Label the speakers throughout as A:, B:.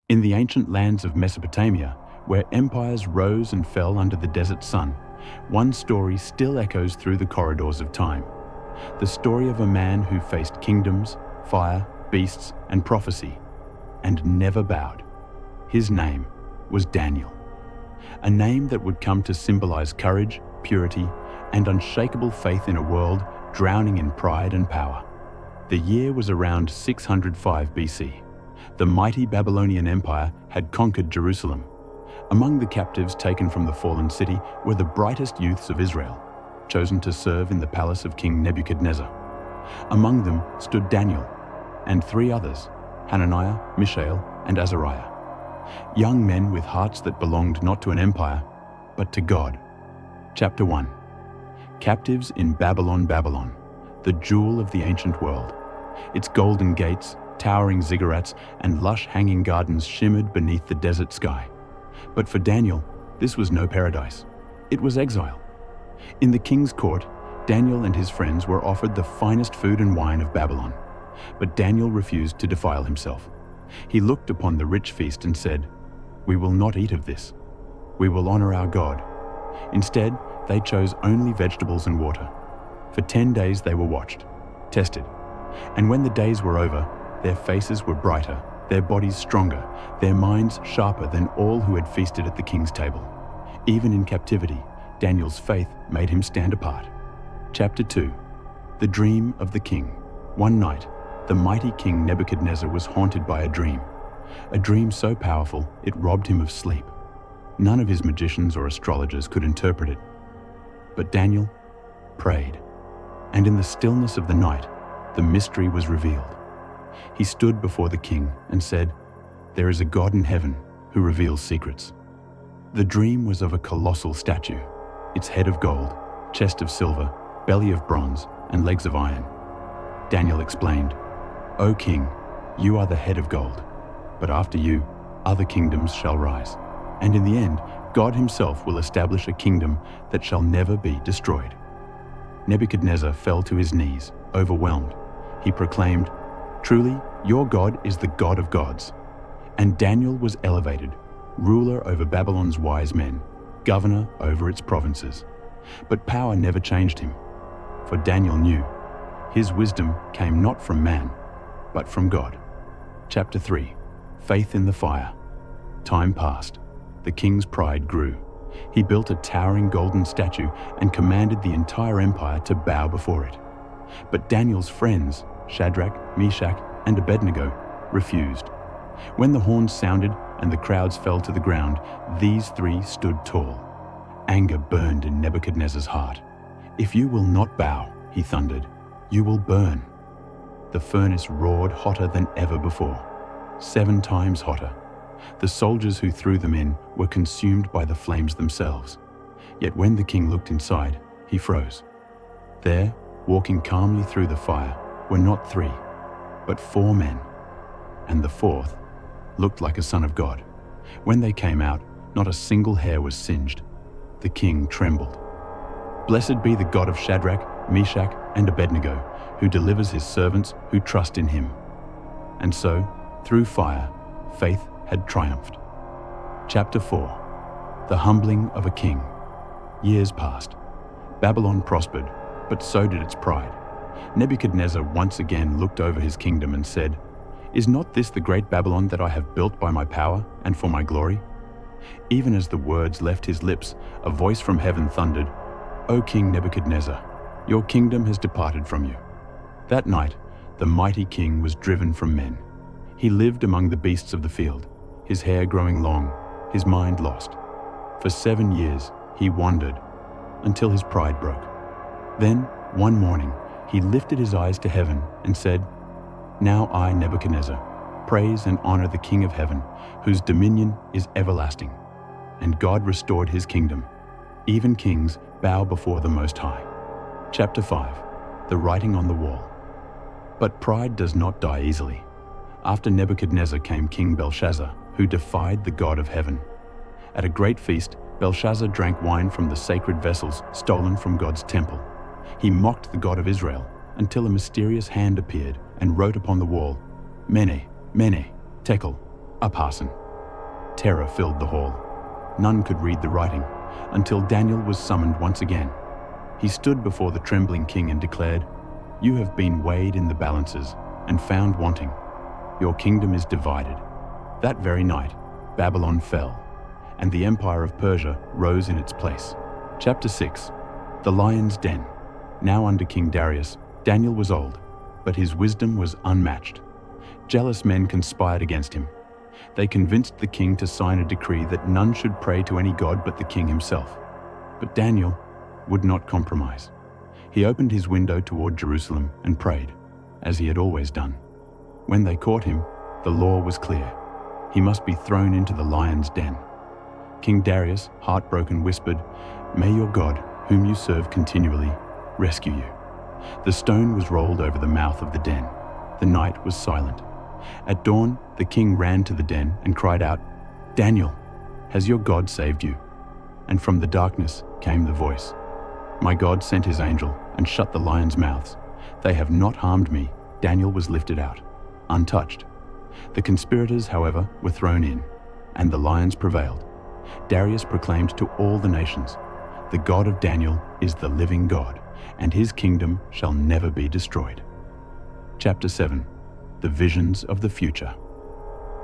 A: In the ancient lands of Mesopotamia, where empires rose and fell under the desert sun, one story still echoes through the corridors of time. The story of a man who faced kingdoms, fire, beasts, and prophecy, and never bowed. His name was Daniel. A name that would come to symbolize courage, purity, and unshakable faith in a world drowning in pride and power. The year was around 605 BC. The mighty Babylonian Empire had conquered Jerusalem. Among the captives taken from the fallen city were the brightest youths of Israel, chosen to serve in the palace of King Nebuchadnezzar. Among them stood Daniel and 3 others, Hananiah, Mishael, and Azariah. Young men with hearts that belonged not to an empire, but to God. Chapter 1. Captives in Babylon, Babylon, the jewel of the ancient world. Its golden gates, towering ziggurats, and lush hanging gardens shimmered beneath the desert sky. But for Daniel, this was no paradise. It was exile. In the king's court, Daniel and his friends were offered the finest food and wine of Babylon. But Daniel refused to defile himself. He looked upon the rich feast and said, "We will not eat of this. We will honor our God." Instead, they chose only vegetables and water. For 10 days they were watched, tested. And when the days were over, their faces were brighter, their bodies stronger, their minds sharper than all who had feasted at the king's table. Even in captivity, Daniel's faith made him stand apart. Chapter 2. The Dream of the King. One night, the mighty King Nebuchadnezzar was haunted by a dream so powerful it robbed him of sleep. None of his magicians or astrologers could interpret it. But Daniel prayed, and in the stillness of the night, the mystery was revealed. He stood before the king and said, "There is a God in heaven who reveals secrets." The dream was of a colossal statue, its head of gold, chest of silver, belly of bronze, and legs of iron. Daniel explained, "O king, you are the head of gold, but after you, other kingdoms shall rise. And in the end, God himself will establish a kingdom that shall never be destroyed." Nebuchadnezzar fell to his knees, overwhelmed. He proclaimed, "Truly, your God is the God of gods." And Daniel was elevated, ruler over Babylon's wise men, governor over its provinces. But power never changed him, for Daniel knew his wisdom came not from man, but from God. Chapter 3. Faith in the Fire. Time passed. The king's pride grew. He built a towering golden statue and commanded the entire empire to bow before it. But Daniel's friends, Shadrach, Meshach, and Abednego, refused. When the horns sounded and the crowds fell to the ground, these 3 stood tall. Anger burned in Nebuchadnezzar's heart. "If you will not bow," he thundered, "you will burn." The furnace roared hotter than ever before, 7 times hotter. The soldiers who threw them in were consumed by the flames themselves. Yet when the king looked inside, he froze. There, walking calmly through the fire, were not 3, but 4 men. And the 4th looked like a son of God. When they came out, not a single hair was singed. The king trembled. "Blessed be the God of Shadrach, Meshach, and Abednego, who delivers his servants who trust in him." And so, through fire, faith had triumphed. Chapter 4. The Humbling of a King. Years passed. Babylon prospered, but so did its pride. Nebuchadnezzar once again looked over his kingdom and said, "Is not this the great Babylon that I have built by my power and for my glory?" Even as the words left his lips, a voice from heaven thundered, "O King Nebuchadnezzar, your kingdom has departed from you." That night, the mighty king was driven from men. He lived among the beasts of the field, his hair growing long, his mind lost. For 7 years, he wandered until his pride broke. Then, one morning, he lifted his eyes to heaven and said, "Now I, Nebuchadnezzar, praise and honor the King of heaven, whose dominion is everlasting." And God restored his kingdom. Even kings bow before the Most High. Chapter 5. The Writing on the Wall. But pride does not die easily. After Nebuchadnezzar came King Belshazzar, who defied the God of heaven. At a great feast, Belshazzar drank wine from the sacred vessels stolen from God's temple. He mocked the God of Israel until a mysterious hand appeared and wrote upon the wall, "Mene, Mene, Tekel, Upharsin. Terror filled the hall. None could read the writing, until Daniel was summoned once again. He stood before the trembling king and declared, "You have been weighed in the balances and found wanting. Your kingdom is divided." That very night, Babylon fell, and the empire of Persia rose in its place. Chapter 6. The Lion's Den. Now under King Darius, Daniel was old, but his wisdom was unmatched. Jealous men conspired against him. They convinced the king to sign a decree that none should pray to any god but the king himself. But Daniel would not compromise. He opened his window toward Jerusalem and prayed, as he had always done. When they caught him, the law was clear. He must be thrown into the lion's den. King Darius, heartbroken, whispered, "May your God, whom you serve continually, rescue you." The stone was rolled over the mouth of the den. The night was silent. At dawn, the king ran to the den and cried out, "Daniel, has your God saved you?" And from the darkness came the voice, "My God sent his angel and shut the lions' mouths. They have not harmed me." Daniel was lifted out, untouched. The conspirators, however, were thrown in, and the lions prevailed. Darius proclaimed to all the nations, "The God of Daniel is the living God, and his kingdom shall never be destroyed." Chapter 7. The Visions of the Future.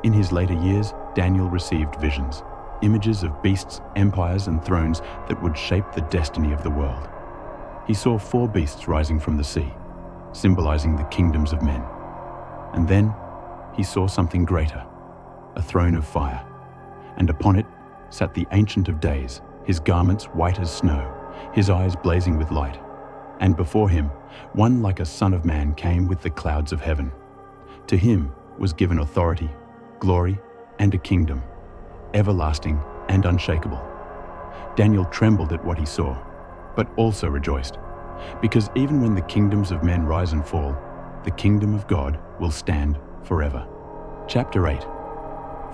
A: In his later years, Daniel received visions, images of beasts, empires, and thrones that would shape the destiny of the world. He saw 4 beasts rising from the sea, symbolizing the kingdoms of men. And then he saw something greater, a throne of fire, and upon it sat the Ancient of Days, his garments white as snow, his eyes blazing with light. And before him, one like a son of man came with the clouds of heaven. To him was given authority, glory, and a kingdom, everlasting and unshakable. Daniel trembled at what he saw, but also rejoiced, because even when the kingdoms of men rise and fall, the kingdom of God will stand forever. Chapter 8.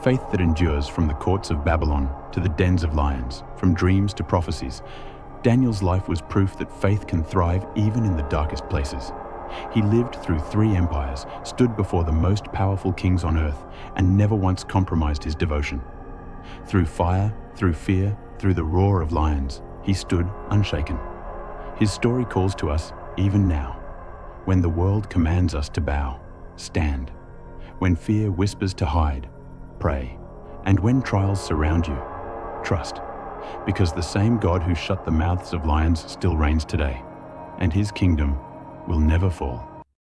A: Faith that endures from the courts of Babylon to the dens of lions, from dreams to prophecies. Daniel's life was proof that faith can thrive even in the darkest places. He lived through 3 empires, stood before the most powerful kings on earth, and never once compromised his devotion. Through fire, through fear, through the roar of lions, he stood unshaken. His story calls to us even now. When the world commands us to bow, stand. When fear whispers to hide, pray. And when trials surround you, trust. Because the same God who shut the mouths of lions still reigns today, and his kingdom will never fall.